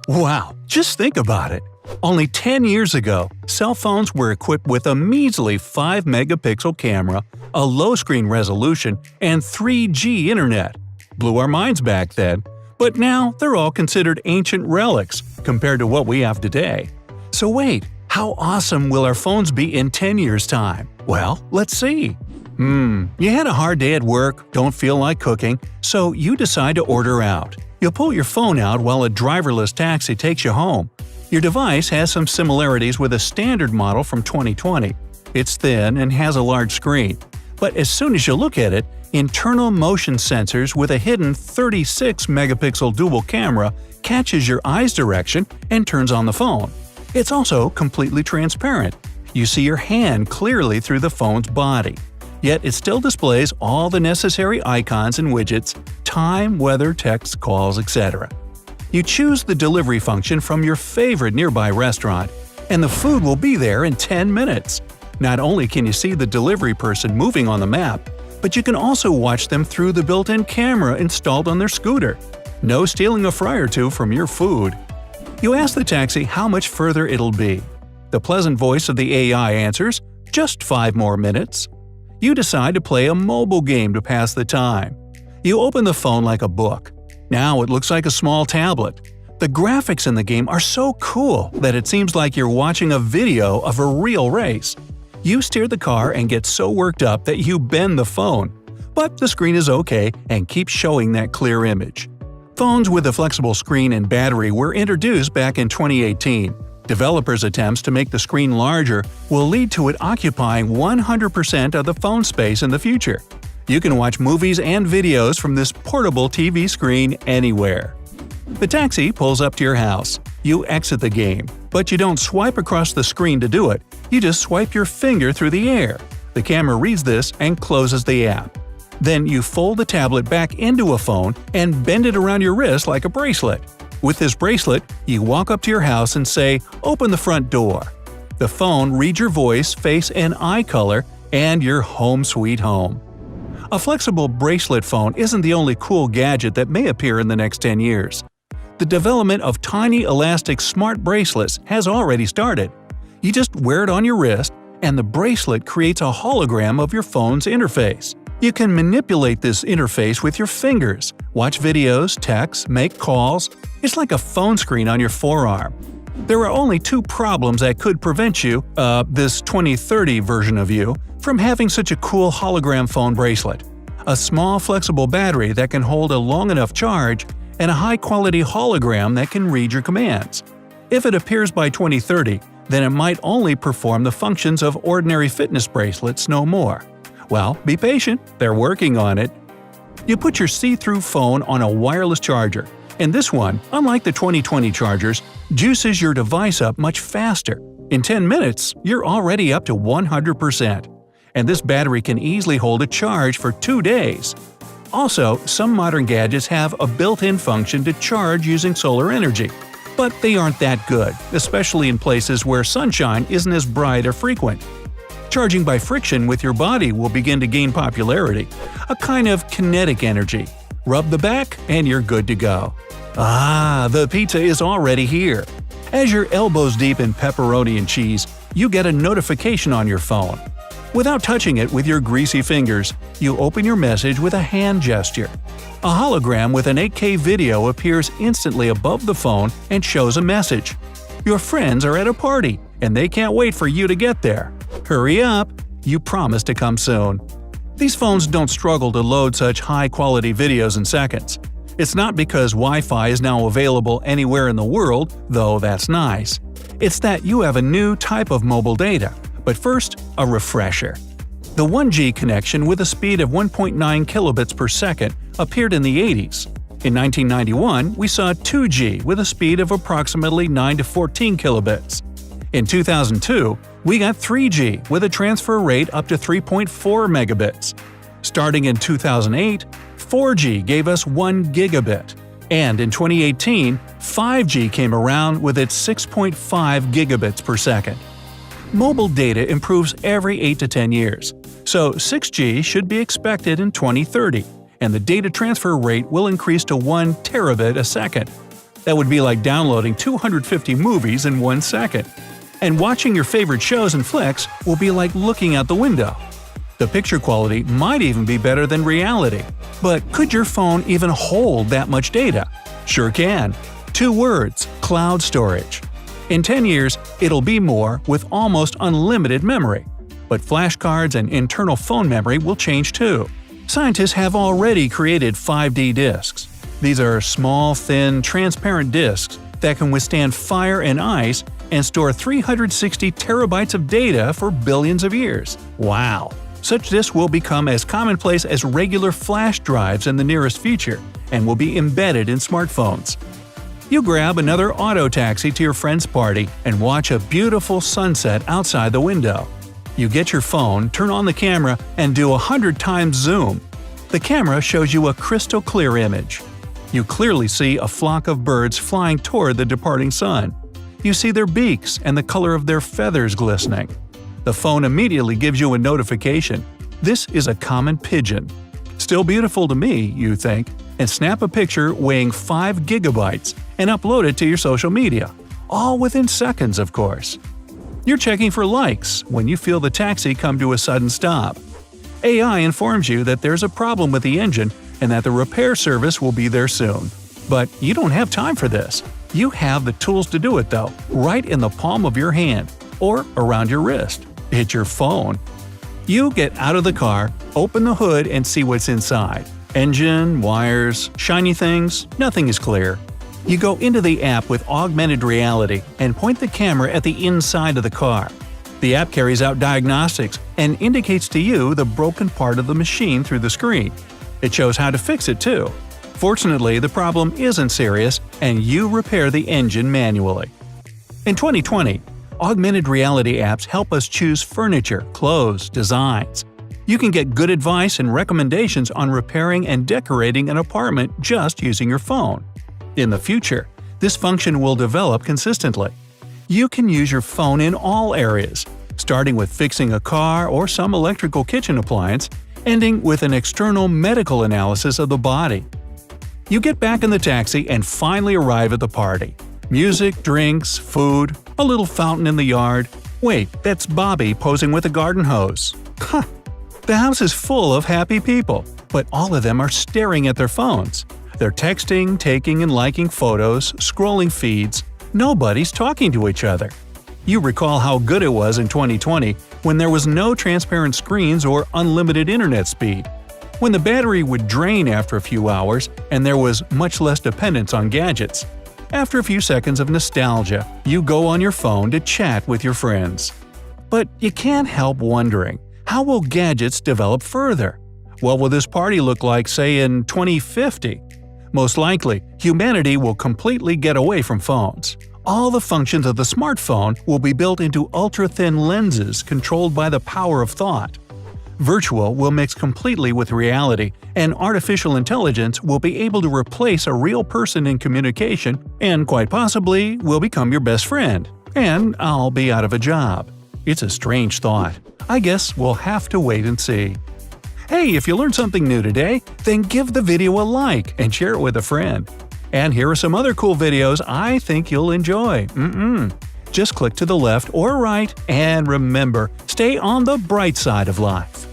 Wow, just think about it. Only 10 years ago, cell phones were equipped with a measly 5-megapixel camera, a low screen resolution, and 3G internet. Blew our minds back then, but now they're all considered ancient relics compared to what we have today. So wait, how awesome will our phones be in 10 years' time? Well, let's see. You had a hard day at work, don't feel like cooking, so you decide to order out. You'll pull your phone out while a driverless taxi takes you home. Your device has some similarities with a standard model from 2020. It's thin and has a large screen. But as soon as you look at it, internal motion sensors with a hidden 36-megapixel dual camera catches your eye's direction and turns on the phone. It's also completely transparent. You see your hand clearly through the phone's body. Yet it still displays all the necessary icons and widgets – time, weather, text, calls, etc. You choose the delivery function from your favorite nearby restaurant, and the food will be there in 10 minutes. Not only can you see the delivery person moving on the map, but you can also watch them through the built-in camera installed on their scooter. No stealing a fry or two from your food. You ask the taxi how much further it'll be. The pleasant voice of the AI answers, "Just 5 more minutes." You decide to play a mobile game to pass the time. You open the phone like a book. Now it looks like a small tablet. The graphics in the game are so cool that it seems like you're watching a video of a real race. You steer the car and get so worked up that you bend the phone. But the screen is okay and keeps showing that clear image. Phones with a flexible screen and battery were introduced back in 2018. Developers' attempts to make the screen larger will lead to it occupying 100% of the phone space in the future. You can watch movies and videos from this portable TV screen anywhere. The taxi pulls up to your house. You exit the game, but you don't swipe across the screen to do it. You just swipe your finger through the air. The camera reads this and closes the app. Then you fold the tablet back into a phone and bend it around your wrist like a bracelet. With this bracelet, you walk up to your house and say, "Open the front door." The phone reads your voice, face, and eye color, and you're home sweet home. A flexible bracelet phone isn't the only cool gadget that may appear in the next 10 years. The development of tiny elastic smart bracelets has already started. You just wear it on your wrist, and the bracelet creates a hologram of your phone's interface. You can manipulate this interface with your fingers, watch videos, text, make calls. It's like a phone screen on your forearm. There are only 2 problems that could prevent you, this 2030 version of you, from having such a cool hologram phone bracelet. A small flexible battery that can hold a long enough charge, and a high-quality hologram that can read your commands. If it appears by 2030, then it might only perform the functions of ordinary fitness bracelets no more. Well, be patient, they're working on it. You put your see-through phone on a wireless charger, and this one, unlike the 2020 chargers, juices your device up much faster. In 10 minutes, you're already up to 100%. And this battery can easily hold a charge for 2 days. Also, some modern gadgets have a built-in function to charge using solar energy. But they aren't that good, especially in places where sunshine isn't as bright or frequent. Charging by friction with your body will begin to gain popularity, a kind of kinetic energy. Rub the back and you're good to go. Ah, the pizza is already here. As you're elbows deep in pepperoni and cheese, you get a notification on your phone. Without touching it with your greasy fingers, you open your message with a hand gesture. A hologram with an 8K video appears instantly above the phone and shows a message. Your friends are at a party, and they can't wait for you to get there. Hurry up! You promise to come soon. These phones don't struggle to load such high-quality videos in seconds. It's not because Wi-Fi is now available anywhere in the world, though that's nice. It's that you have a new type of mobile data. But first, a refresher. The 1G connection with a speed of 1.9 kilobits per second appeared in the 80s. In 1991, we saw 2G with a speed of approximately 9 to 14 kilobits. In 2002, we got 3G with a transfer rate up to 3.4 megabits. Starting in 2008, 4G gave us 1 gigabit. And in 2018, 5G came around with its 6.5 gigabits per second. Mobile data improves every 8 to 10 years, so 6G should be expected in 2030, and the data transfer rate will increase to 1 terabit a second. That would be like downloading 250 movies in 1 second. And watching your favorite shows and flicks will be like looking out the window. The picture quality might even be better than reality. But could your phone even hold that much data? Sure can. 2 words: cloud storage. In 10 years, it'll be more with almost unlimited memory. But flashcards and internal phone memory will change too. Scientists have already created 5D disks. These are small, thin, transparent disks that can withstand fire and ice and store 360 terabytes of data for billions of years. Wow! Such disks will become as commonplace as regular flash drives in the nearest future and will be embedded in smartphones. You grab another auto taxi to your friend's party and watch a beautiful sunset outside the window. You get your phone, turn on the camera, and do 100 times zoom. The camera shows you a crystal clear image. You clearly see a flock of birds flying toward the departing sun. You see their beaks and the color of their feathers glistening. The phone immediately gives you a notification. This is a common pigeon. Still beautiful to me, you think, and snap a picture weighing 5 gigabytes and upload it to your social media. All within seconds, of course. You're checking for likes when you feel the taxi come to a sudden stop. AI informs you that there's a problem with the engine and that the repair service will be there soon. But you don't have time for this. You have the tools to do it though, right in the palm of your hand or around your wrist. It's your phone. You get out of the car, open the hood and see what's inside. Engine, wires, shiny things, nothing is clear. You go into the app with augmented reality and point the camera at the inside of the car. The app carries out diagnostics and indicates to you the broken part of the machine through the screen. It shows how to fix it too. Fortunately, the problem isn't serious and you repair the engine manually. In 2020, augmented reality apps help us choose furniture, clothes, designs. You can get good advice and recommendations on repairing and decorating an apartment just using your phone. In the future, this function will develop consistently. You can use your phone in all areas, starting with fixing a car or some electrical kitchen appliance, ending with an external medical analysis of the body. You get back in the taxi and finally arrive at the party. Music, drinks, food, a little fountain in the yard. Wait, that's Bobby posing with a garden hose. Huh. The house is full of happy people, but all of them are staring at their phones. They're texting, taking and liking photos, scrolling feeds. Nobody's talking to each other. You recall how good it was in 2020 when there was no transparent screens or unlimited internet speed. When the battery would drain after a few hours and there was much less dependence on gadgets. After a few seconds of nostalgia, you go on your phone to chat with your friends. But you can't help wondering, how will gadgets develop further? What will this party look like, say, in 2050? Most likely, humanity will completely get away from phones. All the functions of the smartphone will be built into ultra-thin lenses controlled by the power of thought. Virtual will mix completely with reality, and artificial intelligence will be able to replace a real person in communication and quite possibly will become your best friend. And I'll be out of a job. It's a strange thought. I guess we'll have to wait and see. Hey, if you learned something new today, then give the video a like and share it with a friend. And here are some other cool videos I think you'll enjoy. Just click to the left or right, and remember, stay on the bright side of life.